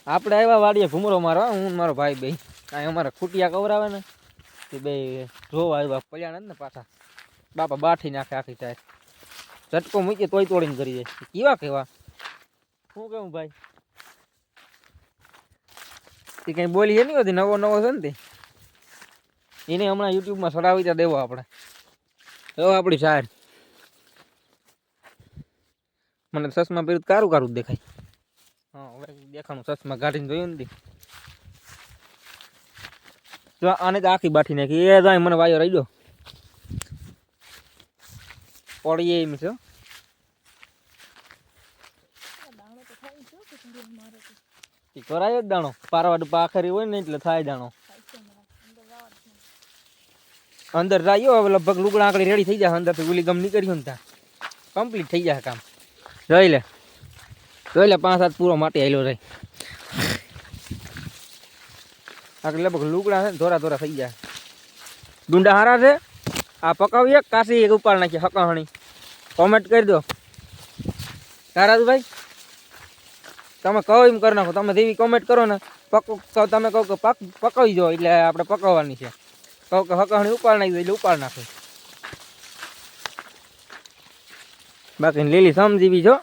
આપણે આવ્યા વાડીએ ઘૂમરો મારવા, હું ને મારો ભાઈ બે કાંઈ અમારે ખૂટિયા કવરાવે ને એ બે જોવા આવ્યા. પડ્યા નથી ને પાછા બાપા બાઠી નાખે આખી ટાયર. ઝટકો મૂકીએ તોય તોડીને કરી જાય. કેવા કેવા શું કેવું ભાઈ? એ કંઈ બોલીએ નહીં હોતી, નવો નવો છે ને તે એને હમણાં યુટ્યુબમાં ચડાવી ત્યાં દેવો આપણે. તો આપણી સાર મને ચશ્મા પહેર્યું કારું કારું દેખાય. હા હવે દેખાણું ચશ્મા કાઢીને જોયું નથી. તો આને તો આખી બાઠી નાખી. એ જાય મને વાયો રહી ગયો પડીએ એમ છે. કરાય જ દાણો પારવાડ પાખરી હોય ને એટલે થાય દાણો. અંદર જાય હવે લગભગ લુગડા આંકડી રેડી થઈ જાય. અંદરથી ગુલી ગમ નીકળ્યું ને ત્યાં કમ્પ્લીટ થઈ જાય કામ. જોઈ લે 5-7 પૂરો માટે આવેલો રહે. આખી લગભગ લુગડા છે ને ધોરા ધોરા થઈ જાય. ડુંડા હારા છે. આ પકાવીએ કાશી એક ઉપાડ નાખીએ હકાહણી. કોમેન્ટ કરી દો તારાજભાઈ. તમે કહો એમ કરી નાખો. તમે જેવી કોમેન્ટ કરો ને તમે કહો કે પકાવી જાઓ એટલે આપણે પકાવવાની છે. કહો કે હકાહણી ઉપાડ નાખી દો એટલે ઉપાડ નાખો. બાકી લીલી સમજીવી છો.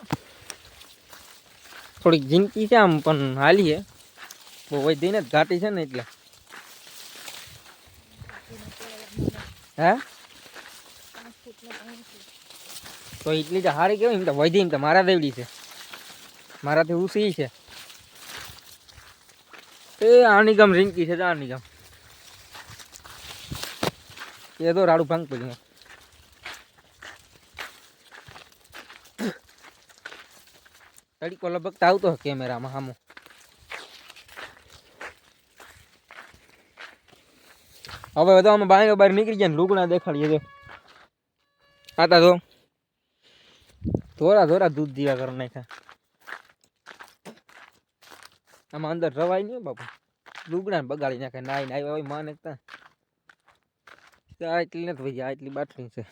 થોડીક જિંદગી છે આમ પણ હાલી છે. બહુ વધી ને ઘાટી છે ને એટલે. હે તો એટલી તો હારી કેવાય. એમ તો વધી એમ તો મારા દેવડી છે. મારાથી ઉસી છે. એ આની ગમ રીંકી છે. આની ગમ એ તો રાડું ભાંગ પડ્યું. તડીકો લગભગ તો આવતો કેમેરામાં સામો. હવે તો અમે બહાર નીકળી ગયા ને લુગડા દેખાડીએ તો આતા તો ધોરા ધોરા દૂધ દીવા કરી નાખ્યા. આમાં અંદર રવાય નહીં બાપા. લુગડા ને બગાડી નાખે. નાઈ આવ્યા હોય માને એટલી નથી ભાઈ. આટલી બાટલી છે.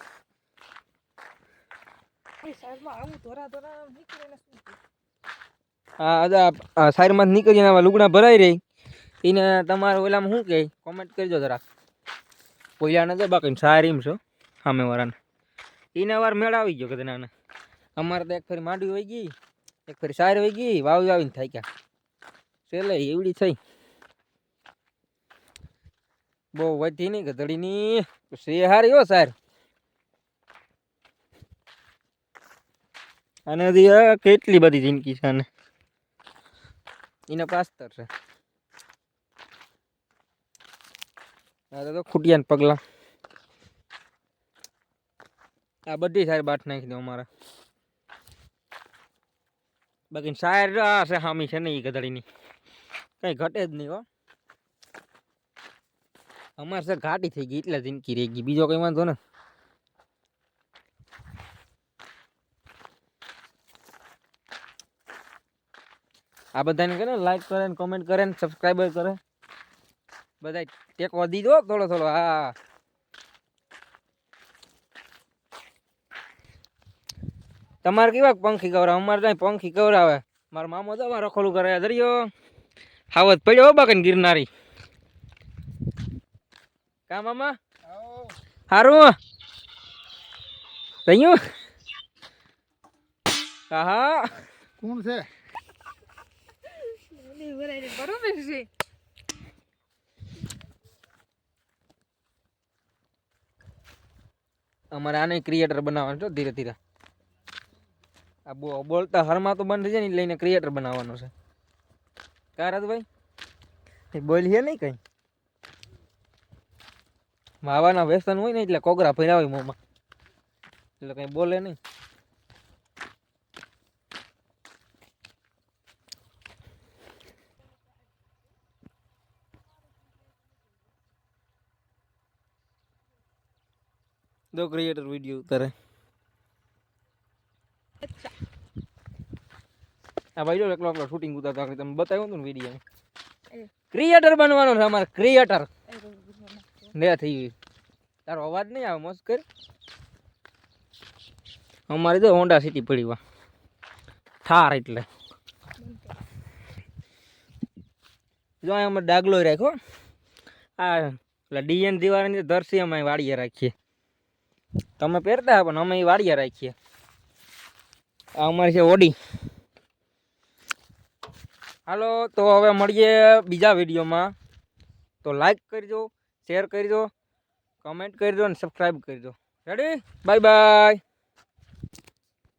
હા સાઈડમાં નીકળીને આવા લુગડા ભરાઈ રહી. એને તમારે ઓલામાં શું કહે કોમેન્ટ કરજો જરાક. કોઈલા નથી બાકી સારી એમ છો સામે વાળાને. એને વાર મેળ આવી ગયો કદાચ નાના. અમારે તો એક ફેરી માંડવી વહી ગઈ, એક ફેરી સાર વહી ગઈ. વાવી આવીને થાય ક્યાં છેલ્લે એવડી થઈ. બહુ વધી નહીં ગધડીની સે હારી હો સાર. અને કેટલી બધી જિંદગી છે. અને એના પાસ્તર છે. તો ખૂટિયા ને પગલા આ બધી સારી બાટ નાખી દો અમારે. બાકી સાર છે હામી છે ને એ ગધડીની કઈ ઘટે જ નહીં હો. અમારે સર ઘાટી થઈ ગઈ એટલે જિંદગી રહી ગઈ. બીજો કઈ વાંધો ને. આ બધાને કરે લાઈક કરે ને કોમેન્ટ કરે ને સબસ્ક્રાઈબર કરે. બધા ટેકો દીધો થોડો થોડો. હા તમારે કેવા પંખી કવરાવે? અમારે ત્યાં પંખી કવરાવે. મારો મામો તો રખોલું કરે દરિયો હાવત પડ્યો બાકી ગિરનારી. કા મામા હારું રહ્યું? હા કોણ છે? બરોબર છે. અમારે આને ક્રિએટર બનાવવાનું છે ધીરે ધીરે. આ બોલતા હરમાં તો બંધ થઈ જાય ને લઈને ક્રિએટર બનાવવાનું છે. કારાજભાઈ બોલીએ નહીં કઈ. માવાના વ્યસન હોય ને એટલે કોગરા ભર્યા હોય મોંમાં એટલે કઈ બોલે નહીં. દો ક્રિએટર વિડીયો ઉતારે. આ ભાઈ જો એકલો એકલો શૂટિંગ ઉતારતો તમે બતાવ્યું હતું ને વિડીયો. ક્રિએટર બનવાનો છે અમારે. ક્રિએટર ને થઈ ગયું. તારો અવાજ નહીં આવે મસ્ત કર. અમારી તો હોન્ડા સિટી પડી વા ઠાર એટલે જો અહીંયા અમે ડાગલો રાખ્યો. આ એટલે ડીએન દિવાળીની દર્શી અમે વાડીએ રાખીએ. તમે પહેરતા પણ અમે એ વાડીએ રાખીએ. આ અમારી છે ઓડી. હાલો તો હવે મળીએ બીજા વિડીયોમાં. તો લાઈક કરજો, શેર કરજો, કમેન્ટ કરજો અને સબસ્ક્રાઈબ કરજો. રેડી? Bye bye.